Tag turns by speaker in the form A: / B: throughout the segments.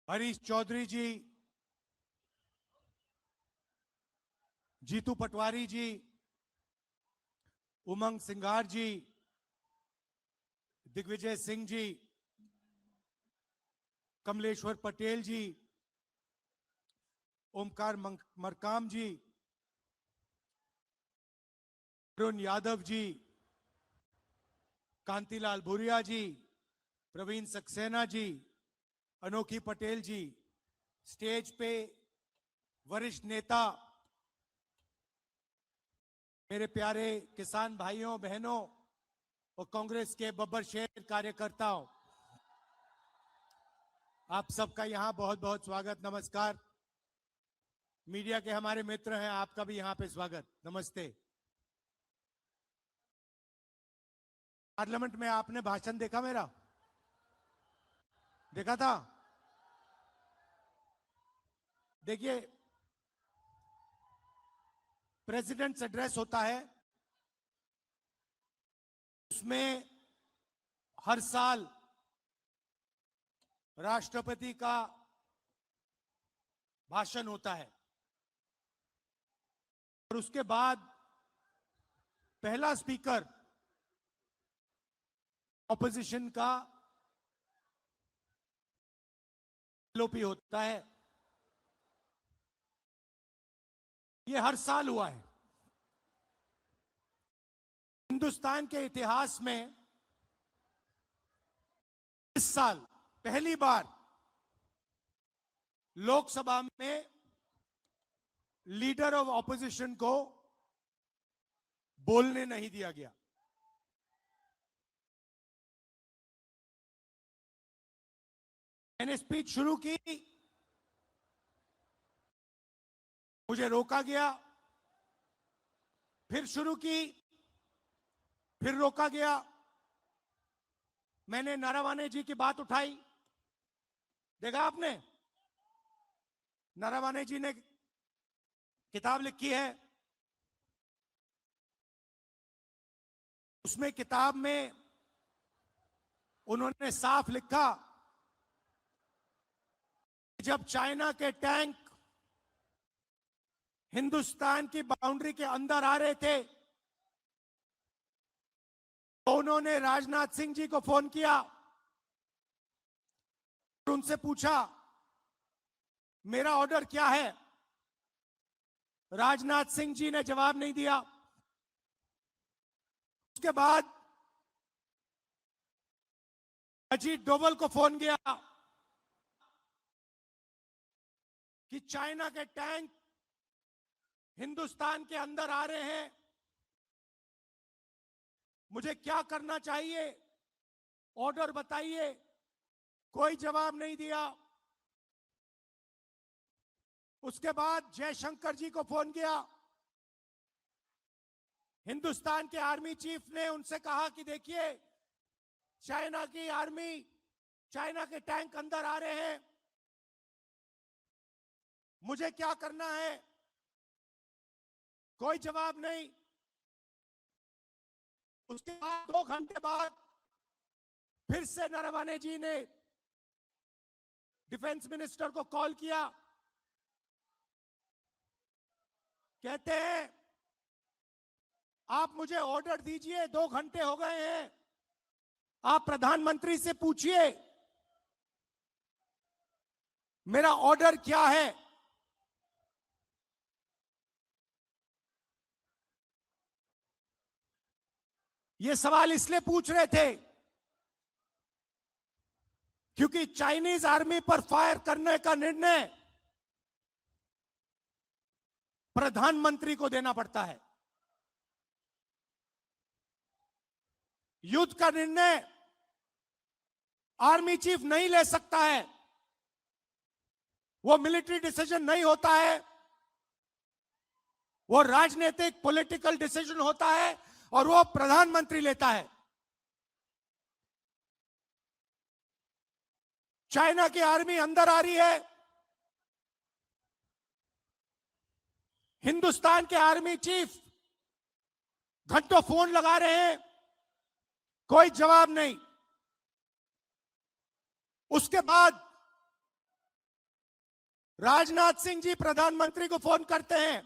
A: हरीश चौधरी जी, जीतू पटवारी जी, उमंग सिंघार जी, दिग्विजय सिंह जी, कमलेश्वर पटेल जी, ओमकार मरकाम जी, अरुण यादव जी, कांतिलाल भूरिया जी, प्रवीण सक्सेना जी, अनोखी पटेल जी, स्टेज पे वरिष्ठ नेता, मेरे प्यारे किसान भाइयों बहनों और कांग्रेस के बब्बर शेर कार्यकर्ताओं, आप सबका यहां बहुत बहुत स्वागत, नमस्कार। मीडिया के हमारे मित्र हैं, आपका भी यहां पे स्वागत, नमस्ते। पार्लियामेंट में आपने भाषण देखा मेरा? देखा था? देखिए, प्रेसिडेंट्स एड्रेस होता है, उसमें हर साल राष्ट्रपति का भाषण होता है और उसके बाद पहला स्पीकर ऑपोजिशन का एलओपी होता है। ये हर साल हुआ है। हिंदुस्तान के इतिहास में इस साल पहली बार लोकसभा में लीडर ऑफ ऑपोजिशन को बोलने नहीं दिया गया। मैंने स्पीच शुरू की, मुझे रोका गया, फिर शुरू की, फिर रोका गया। मैंने नारावाने जी की बात उठाई, देखा आपने? नारावाने जी ने किताब लिखी है, उसमें किताब में उन्होंने साफ लिखा, जब चाइना के टैंक हिंदुस्तान की बाउंड्री के अंदर आ रहे थे तो उन्होंने राजनाथ सिंह जी को फोन किया और उनसे पूछा मेरा ऑर्डर क्या है। राजनाथ सिंह जी ने जवाब नहीं दिया। उसके बाद अजीत डोभाल को फोन किया कि चाइना के टैंक हिंदुस्तान के अंदर आ रहे हैं, मुझे क्या करना चाहिए, ऑर्डर बताइए। कोई जवाब नहीं दिया। उसके बाद जयशंकर जी को फोन किया, हिंदुस्तान के आर्मी चीफ ने उनसे कहा कि देखिए चाइना की आर्मी, चाइना के टैंक अंदर आ रहे हैं, मुझे क्या करना है। कोई जवाब नहीं। उसके बाद 2 घंटे बाद फिर से नरवणे जी ने डिफेंस मिनिस्टर को कॉल किया, कहते हैं आप मुझे ऑर्डर दीजिए, 2 घंटे हो गए हैं, आप प्रधानमंत्री से पूछिए मेरा ऑर्डर क्या है। ये सवाल इसलिए पूछ रहे थे क्योंकि चाइनीज आर्मी पर फायर करने का निर्णय प्रधानमंत्री को देना पड़ता है। युद्ध का निर्णय आर्मी चीफ नहीं ले सकता है, वो मिलिट्री डिसीजन नहीं होता है, वो राजनीतिक पॉलिटिकल डिसीजन होता है और वो प्रधानमंत्री लेता है। चाइना की आर्मी अंदर आ रही है, हिंदुस्तान के आर्मी चीफ घंटों फोन लगा रहे हैं, कोई जवाब नहीं। उसके बाद राजनाथ सिंह जी प्रधानमंत्री को फोन करते हैं,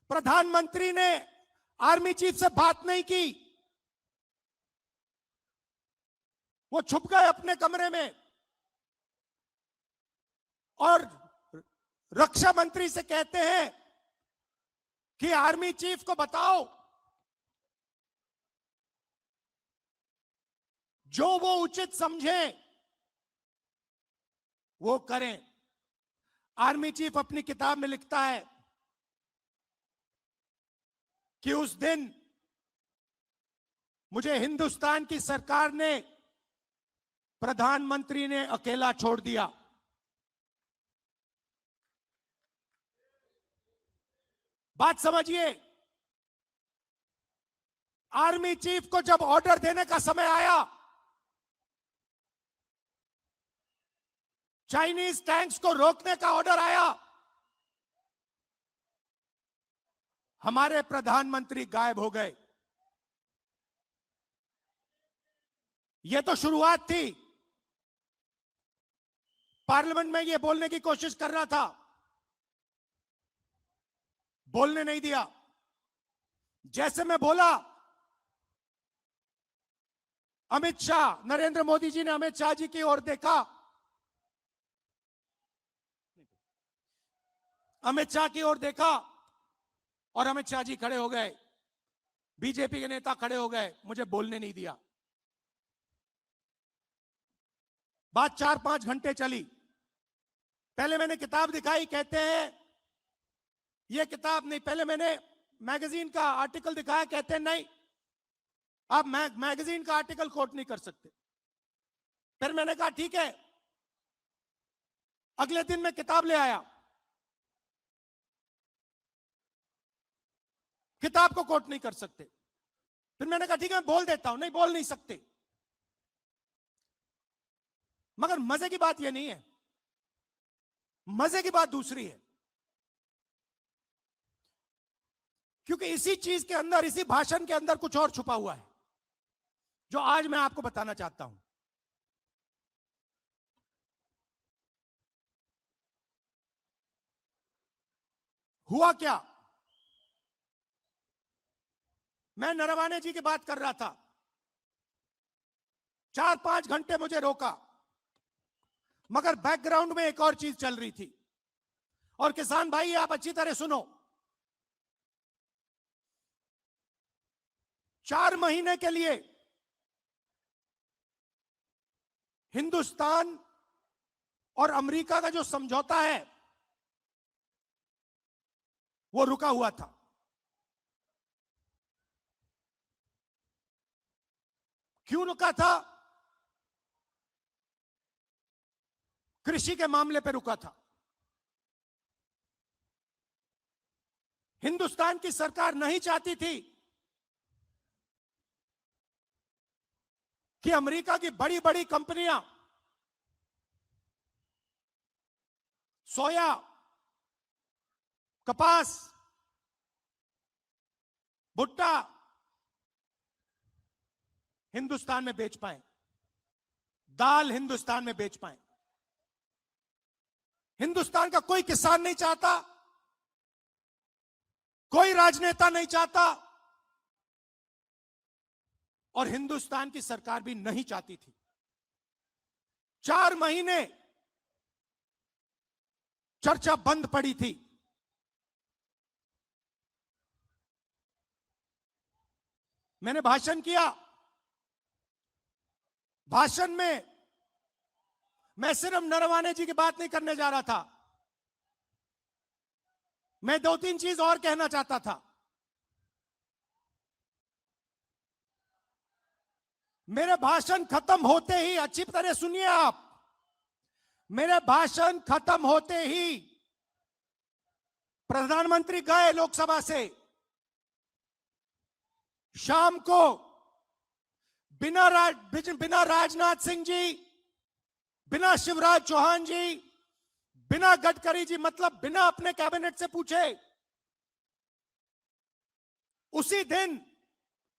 A: प्रधानमंत्री ने आर्मी चीफ से बात नहीं की, वो छुप गए अपने कमरे में और रक्षा मंत्री से कहते हैं कि आर्मी चीफ को बताओ जो वो उचित समझे वो करें। आर्मी चीफ अपनी किताब में लिखता है कि उस दिन मुझे हिंदुस्तान की सरकार ने, प्रधानमंत्री ने अकेला छोड़ दिया। बात समझिए, आर्मी चीफ को जब ऑर्डर देने का समय आया, चाइनीज टैंक्स को रोकने का ऑर्डर आया, हमारे प्रधानमंत्री गायब हो गए। यह तो शुरुआत थी। पार्लियामेंट में यह बोलने की कोशिश कर रहा था, बोलने नहीं दिया। जैसे मैं बोला, अमित शाह, नरेंद्र मोदी जी ने अमित शाह जी की ओर देखा, अमित शाह की ओर देखा और अमित शाह जी खड़े हो गए, बीजेपी के नेता खड़े हो गए, मुझे बोलने नहीं दिया। बात 4-5 घंटे चली। पहले मैंने किताब दिखाई, कहते हैं यह किताब नहीं, पहले मैंने मैगजीन का आर्टिकल दिखाया, कहते हैं नहीं आप मैगजीन का आर्टिकल कोट नहीं कर सकते। फिर मैंने कहा ठीक है। अगले दिन मैं किताब ले आया, किताब को कोट नहीं कर सकते। फिर मैंने कहा ठीक है मैं बोल देता हूं, नहीं बोल नहीं सकते। मगर मजे की बात यह नहीं है, मजे की बात दूसरी है। क्योंकि इसी चीज के अंदर, इसी भाषण के अंदर कुछ और छुपा हुआ है, जो आज मैं आपको बताना चाहता हूं। हुआ क्या, मैं नरवाने जी की बात कर रहा था, 4-5 घंटे मुझे रोका, मगर बैकग्राउंड में एक और चीज चल रही थी। और किसान भाई आप अच्छी तरह सुनो, 4 महीने के लिए हिंदुस्तान और अमेरिका का जो समझौता है वो रुका हुआ था। क्यों रुका था? कृषि के मामले पर रुका था। हिंदुस्तान की सरकार नहीं चाहती थी कि अमेरिका की बड़ी बड़ी कंपनियां सोया, कपास, भुट्टा हिंदुस्तान में बेच पाए, दाल हिंदुस्तान में बेच पाए। हिंदुस्तान का कोई किसान नहीं चाहता, कोई राजनेता नहीं चाहता और हिंदुस्तान की सरकार भी नहीं चाहती थी। 4 महीने चर्चा बंद पड़ी थी। मैंने भाषण किया, भाषण में मैं सिर्फ नरवाने जी की बात नहीं करने जा रहा था, मैं 2-3 चीज और कहना चाहता था। मेरे भाषण खत्म होते ही, अच्छी तरह सुनिए आप, मेरे भाषण खत्म होते ही प्रधानमंत्री गए लोकसभा से। शाम को बिना राजनाथ सिंह जी, बिना शिवराज चौहान जी, बिना गडकरी जी, मतलब बिना अपने कैबिनेट से पूछे, उसी दिन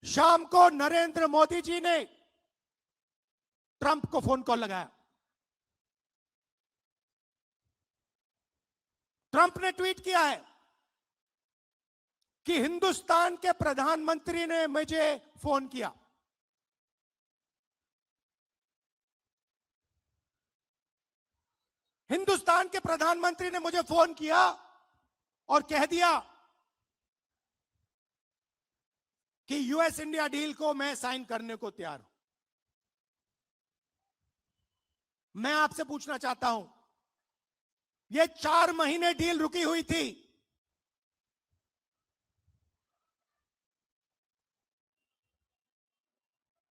A: शाम को नरेंद्र मोदी जी ने ट्रंप को फोन कॉल लगाया। ट्रंप ने ट्वीट किया है कि हिंदुस्तान के प्रधानमंत्री ने मुझे फोन किया। हिंदुस्तान के प्रधानमंत्री ने मुझे फोन किया और कह दिया कि यूएस इंडिया डील को मैं साइन करने को तैयार हूं। मैं आपसे पूछना चाहता हूं, यह 4 महीने डील रुकी हुई थी।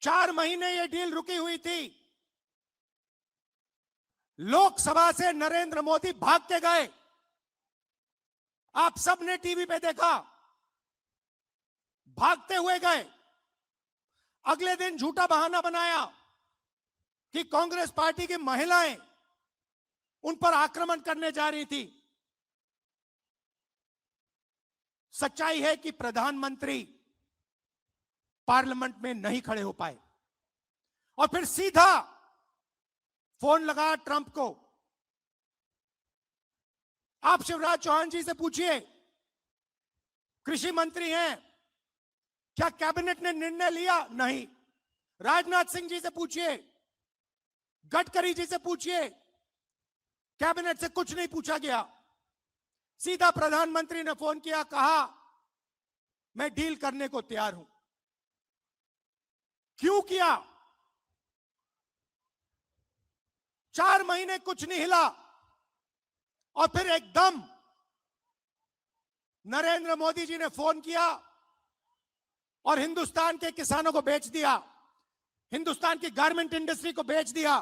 A: चार महीने यह डील रुकी हुई थी। लोकसभा से नरेंद्र मोदी भाग के गए। आप सबने टीवी पे देखा, भागते हुए गए। अगले दिन झूठा बहाना बनाया कि कांग्रेस पार्टी की महिलाएं उन पर आक्रमण करने जा रही थी। सच्चाई है कि प्रधानमंत्री पार्लियामेंट में नहीं खड़े हो पाए और फिर सीधा फोन लगा ट्रंप को। आप शिवराज चौहान जी से पूछिए, कृषि मंत्री हैं, क्या कैबिनेट ने निर्णय लिया? नहीं। राजनाथ सिंह जी से पूछिए, गडकरी जी से पूछिए, कैबिनेट से कुछ नहीं पूछा गया। सीधा प्रधानमंत्री ने फोन किया, कहा मैं डील करने को तैयार हूं। क्यों किया? 4 महीने कुछ नहीं हिला और फिर एकदम नरेंद्र मोदी जी ने फोन किया और हिंदुस्तान के किसानों को बेच दिया, हिंदुस्तान की गारमेंट इंडस्ट्री को बेच दिया,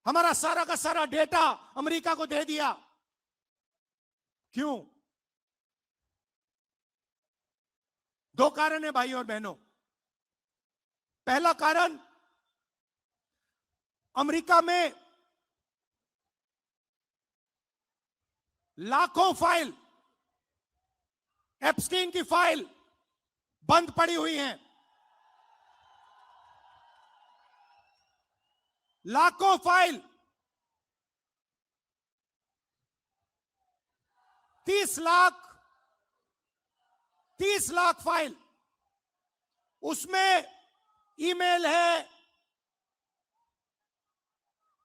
A: हमारा सारा का सारा डेटा अमेरिका को दे दिया। क्यों? 2 कारण है भाई और बहनों। पहला कारण, अमेरिका में लाखों फाइल, एप्स्टीन की फाइल बंद पड़ी हुई हैं। लाखों फाइल, 30 लाख फाइल, उसमें ईमेल है,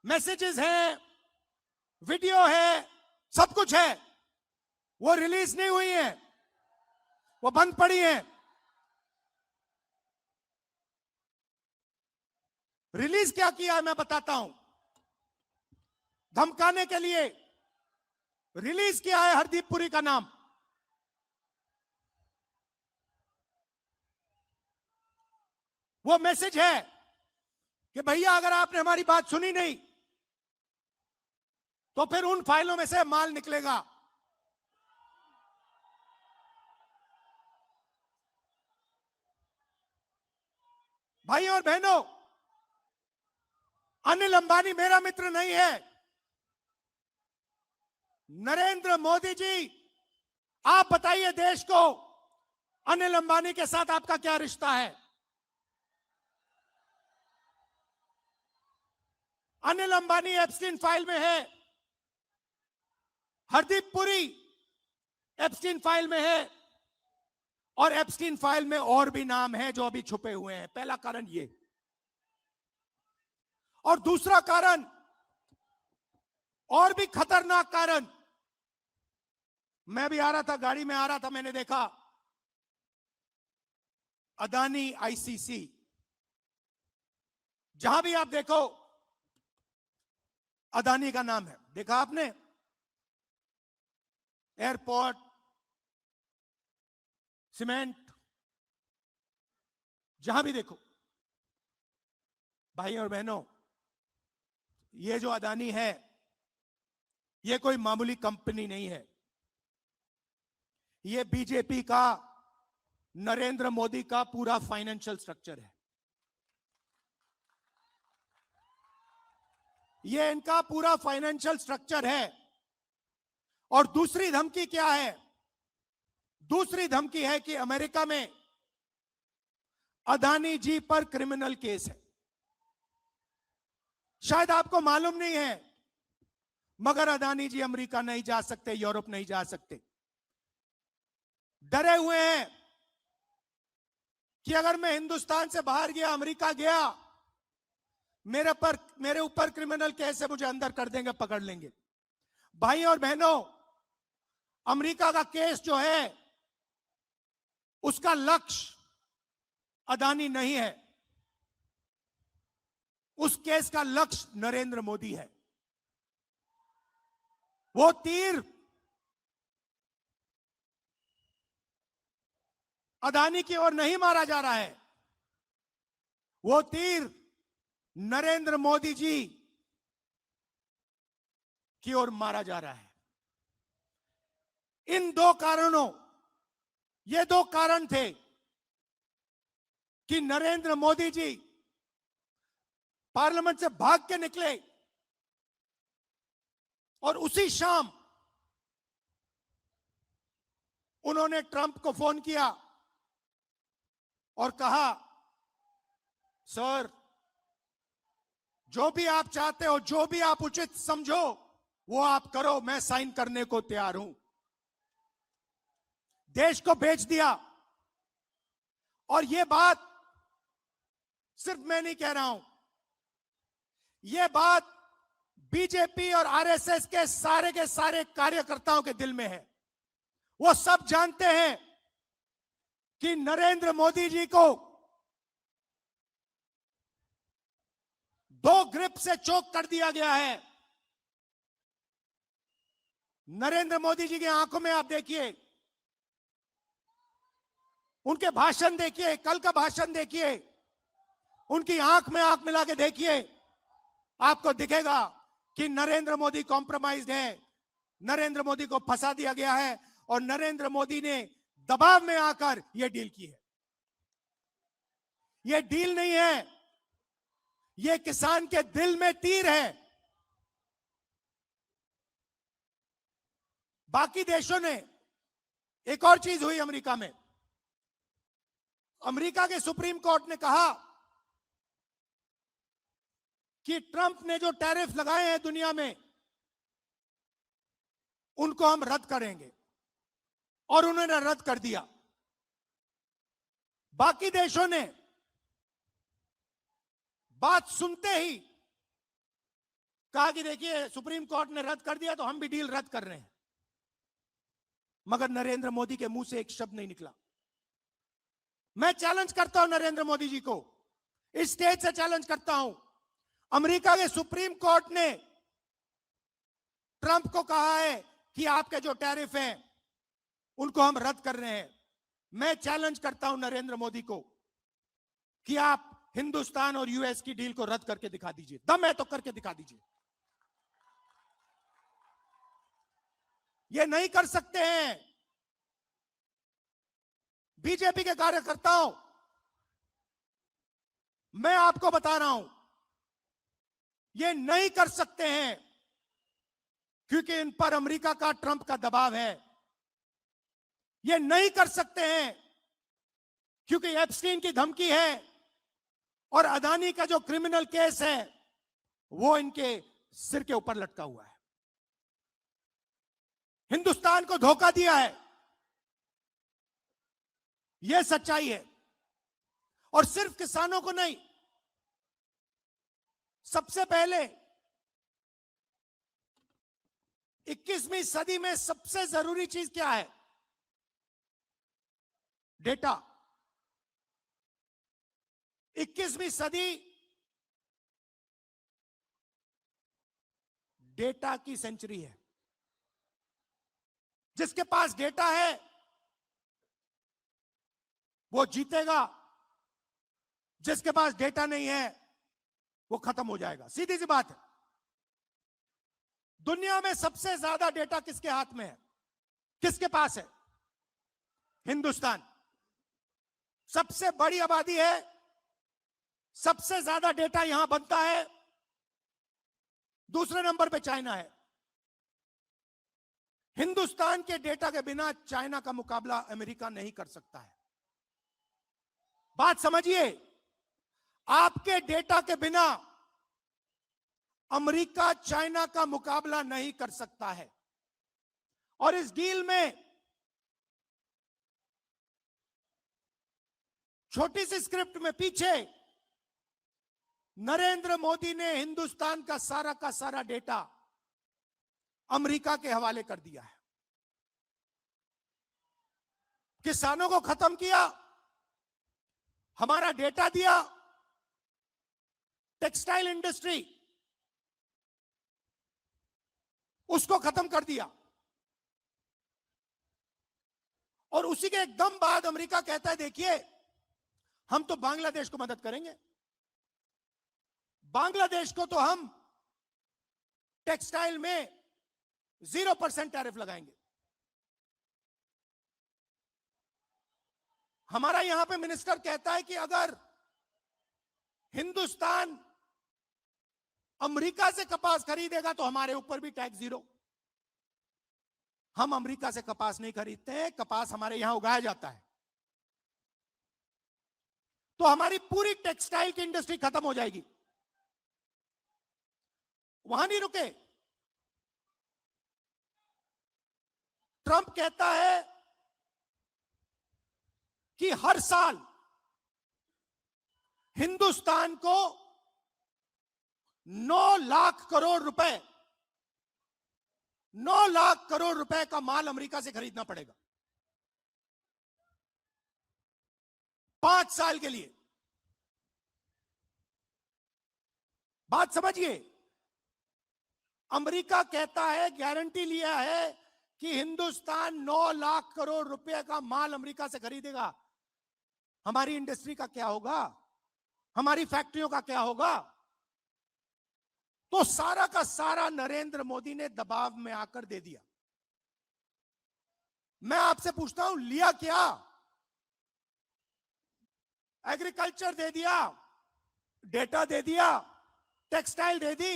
A: मैसेजेस हैं, वीडियो है, सब कुछ है। वो रिलीज नहीं हुई है, वो बंद पड़ी है। रिलीज क्या किया है मैं बताता हूं। धमकाने के लिए रिलीज किया है हरदीप पुरी का नाम। वो मैसेज है कि भैया अगर आपने हमारी बात सुनी नहीं तो फिर उन फाइलों में से माल निकलेगा। भाई और बहनों, अनिल अंबानी मेरा मित्र नहीं है। नरेंद्र मोदी जी, आप बताइए देश को, अनिल अंबानी के साथ आपका क्या रिश्ता है? अनिल अंबानी एप्स्टीन फाइल में है, हरदीप पुरी एप्स्टीन फाइल में है और एप्स्टीन फाइल में और भी नाम है जो अभी छुपे हुए हैं। पहला कारण ये। और दूसरा कारण, और भी खतरनाक कारण, मैं भी आ रहा था, गाड़ी में आ रहा था, मैंने देखा अदानी आईसीसी, जहां भी आप देखो अदानी का नाम है। देखा आपने? एयरपोर्ट, सीमेंट, जहां भी देखो। भाई और बहनों, ये जो अदानी है, ये कोई मामूली कंपनी नहीं है। ये बीजेपी का, नरेंद्र मोदी का पूरा फाइनेंशियल स्ट्रक्चर है। ये इनका पूरा फाइनेंशियल स्ट्रक्चर है। और दूसरी धमकी क्या है? दूसरी धमकी है कि अमेरिका में अदानी जी पर क्रिमिनल केस है। शायद आपको मालूम नहीं है, मगर अदानी जी अमेरिका नहीं जा सकते, यूरोप नहीं जा सकते। डरे हुए हैं कि अगर मैं हिंदुस्तान से बाहर गया, अमेरिका गया, मेरे ऊपर क्रिमिनल केस है, मुझे अंदर कर देंगे, पकड़ लेंगे। भाई और बहनों, अमेरिका का केस जो है उसका लक्ष्य अदानी नहीं है, उस केस का लक्ष्य नरेंद्र मोदी है। वो तीर अदानी की ओर नहीं मारा जा रहा है, वो तीर नरेंद्र मोदी जी की ओर मारा जा रहा है। इन दो कारणों, ये दो कारण थे कि नरेंद्र मोदी जी पार्लियामेंट से भाग के निकले और उसी शाम उन्होंने ट्रंप को फोन किया और कहा, सर जो भी आप चाहते हो, जो भी आप उचित समझो वो आप करो, मैं साइन करने को तैयार हूं। देश को बेच दिया। और यह बात सिर्फ मैं नहीं कह रहा हूं, यह बात बीजेपी और आरएसएस के सारे कार्यकर्ताओं के दिल में है। वो सब जानते हैं कि नरेंद्र मोदी जी को दो ग्रिप से चोक कर दिया गया है। नरेंद्र मोदी जी की आंखों में आप देखिए, उनके भाषण देखिए, कल का भाषण देखिए, उनकी आंख में आंख मिला के देखिए, आपको दिखेगा कि नरेंद्र मोदी कॉम्प्रोमाइज्ड है, नरेंद्र मोदी को फंसा दिया गया है और नरेंद्र मोदी ने दबाव में आकर यह डील की है। यह डील नहीं है, यह किसान के दिल में तीर है। बाकी देशों ने, एक और चीज हुई अमेरिका में, अमेरिका के सुप्रीम कोर्ट ने कहा कि ट्रंप ने जो टैरिफ लगाए हैं दुनिया में, उनको हम रद्द करेंगे, और उन्होंने रद्द कर दिया। बाकी देशों ने बात सुनते ही कहा कि देखिए सुप्रीम कोर्ट ने रद्द कर दिया तो हम भी डील रद्द कर रहे हैं। मगर नरेंद्र मोदी के मुंह से एक शब्द नहीं निकला। मैं चैलेंज करता हूं नरेंद्र मोदी जी को, इस स्टेज से चैलेंज करता हूं। अमेरिका के सुप्रीम कोर्ट ने ट्रंप को कहा है कि आपके जो टैरिफ हैं उनको हम रद्द कर रहे हैं। मैं चैलेंज करता हूं नरेंद्र मोदी को कि आप हिंदुस्तान और यूएस की डील को रद्द करके दिखा दीजिए। दम है तो करके दिखा दीजिए। ये नहीं कर सकते हैं। बीजेपी के कार्यकर्ताओं, मैं आपको बता रहा हूं, ये नहीं कर सकते हैं क्योंकि इन पर अमेरिका का, ट्रंप का दबाव है। ये नहीं कर सकते हैं क्योंकि एप्स्टीन की धमकी है और अदानी का जो क्रिमिनल केस है वो इनके सिर के ऊपर लटका हुआ है। हिंदुस्तान को धोखा दिया है, यह सच्चाई है। और सिर्फ किसानों को नहीं, सबसे पहले 21वीं सदी में सबसे जरूरी चीज क्या है? डेटा। 21वीं सदी डेटा की सेंचुरी है। जिसके पास डेटा है वो जीतेगा, जिसके पास डेटा नहीं है वो खत्म हो जाएगा। सीधी सी बात है। दुनिया में सबसे ज्यादा डेटा किसके हाथ में है? किसके पास है? हिंदुस्तान। सबसे बड़ी आबादी है, सबसे ज्यादा डेटा यहां बनता है। दूसरे नंबर पे चाइना है। हिंदुस्तान के डेटा के बिना चाइना का मुकाबला अमेरिका नहीं कर सकता है। बात समझिए, आपके डेटा के बिना अमेरिका चाइना का मुकाबला नहीं कर सकता है। और इस डील में छोटी सी स्क्रिप्ट में पीछे नरेंद्र मोदी ने हिंदुस्तान का सारा डेटा अमेरिका के हवाले कर दिया है। किसानों को खत्म किया, हमारा डेटा दिया, टेक्सटाइल इंडस्ट्री उसको खत्म कर दिया। और उसी के एकदम बाद अमेरिका कहता है देखिए हम तो बांग्लादेश को मदद करेंगे, बांग्लादेश को तो हम टेक्सटाइल में 0% टैरिफ लगाएंगे। हमारा यहां पे मिनिस्टर कहता है कि अगर हिंदुस्तान अमेरिका से कपास खरीदेगा तो हमारे ऊपर भी टैक्स 0। हम अमेरिका से कपास नहीं खरीदते हैं, कपास हमारे यहां उगाया जाता है। तो हमारी पूरी टेक्सटाइल की इंडस्ट्री खत्म हो जाएगी। वहां नहीं रुके, ट्रंप कहता है कि हर साल हिंदुस्तान को 9 लाख करोड़ रुपए 9 लाख करोड़ रुपए का माल अमेरिका से खरीदना पड़ेगा 5 साल के लिए। बात समझिए, अमेरिका कहता है, गारंटी लिया है कि हिंदुस्तान 9 लाख करोड़ रुपए का माल अमेरिका से खरीदेगा। हमारी इंडस्ट्री का क्या होगा, हमारी फैक्ट्रियों का क्या होगा? तो सारा का सारा नरेंद्र मोदी ने दबाव में आकर दे दिया। मैं आपसे पूछता हूं, लिया क्या? एग्रीकल्चर दे दिया, डेटा दे दिया, टेक्सटाइल दे दी,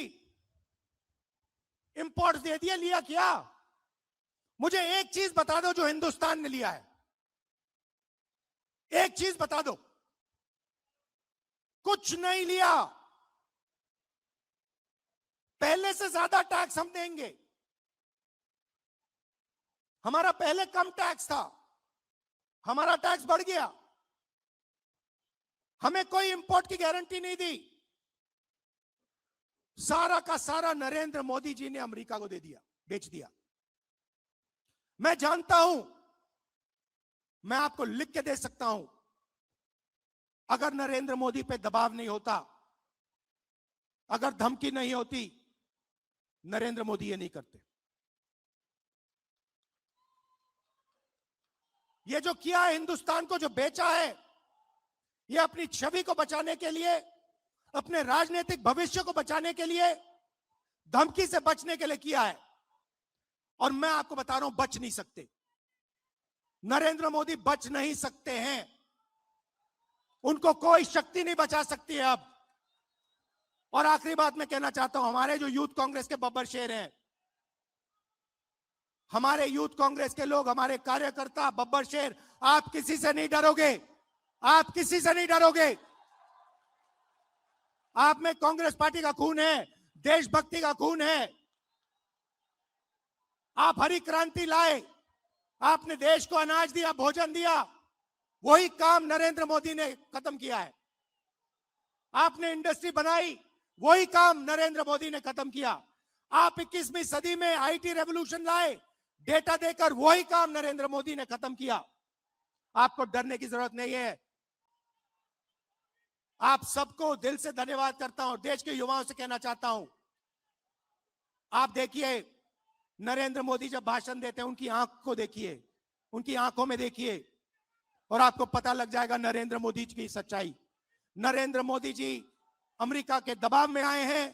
A: इंपोर्ट दे दिया, लिया क्या? मुझे एक चीज बता दो जो हिंदुस्तान ने लिया है, एक चीज बता दो। कुछ नहीं लिया। पहले से ज्यादा टैक्स हम देंगे। हमारा पहले कम टैक्स था, हमारा टैक्स बढ़ गया। हमें कोई इंपोर्ट की गारंटी नहीं दी। सारा का सारा नरेंद्र मोदी जी ने अमेरिका को दे दिया, बेच दिया। मैं जानता हूं, मैं आपको लिख के दे सकता हूं, अगर नरेंद्र मोदी पे दबाव नहीं होता, अगर धमकी नहीं होती, नरेंद्र मोदी ये नहीं करते। ये जो किया है, हिंदुस्तान को जो बेचा है, ये अपनी छवि को बचाने के लिए, अपने राजनीतिक भविष्य को बचाने के लिए, धमकी से बचने के लिए किया है। और मैं आपको बता रहा हूं, बच नहीं सकते। नरेंद्र मोदी बच नहीं सकते हैं। उनको कोई शक्ति नहीं बचा सकती है अब। और आखिरी बात मैं कहना चाहता हूं, हमारे जो यूथ कांग्रेस के बब्बर शेर हैं, हमारे यूथ कांग्रेस के लोग, हमारे कार्यकर्ता बब्बर शेर, आप किसी से नहीं डरोगे, आप किसी से नहीं डरोगे। आप में कांग्रेस पार्टी का खून है, देशभक्ति का खून है। आप हरी क्रांति लाए, आपने देश को अनाज दिया, भोजन दिया, वही काम नरेंद्र मोदी ने खत्म किया है। आपने इंडस्ट्री बनाई, वही काम नरेंद्र मोदी ने खत्म किया। आप 21वीं सदी में आईटी रेवोल्यूशन लाए, डेटा देकर, वही काम नरेंद्र मोदी ने खत्म किया। आपको डरने की जरूरत नहीं है। आप सबको दिल से धन्यवाद करता हूं। देश के युवाओं से कहना चाहता हूं, आप देखिए नरेंद्र मोदी जब भाषण देते हैं, उनकी आंख को देखिए, उनकी आंखों में देखिए, और आपको पता लग जाएगा नरेंद्र मोदी जी की सच्चाई। नरेंद्र मोदी जी अमेरिका के दबाव में आए हैं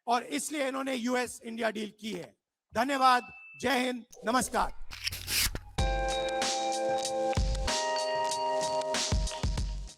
A: और इसलिए इन्होंने यूएस इंडिया डील की है। धन्यवाद, जय हिंद, नमस्कार।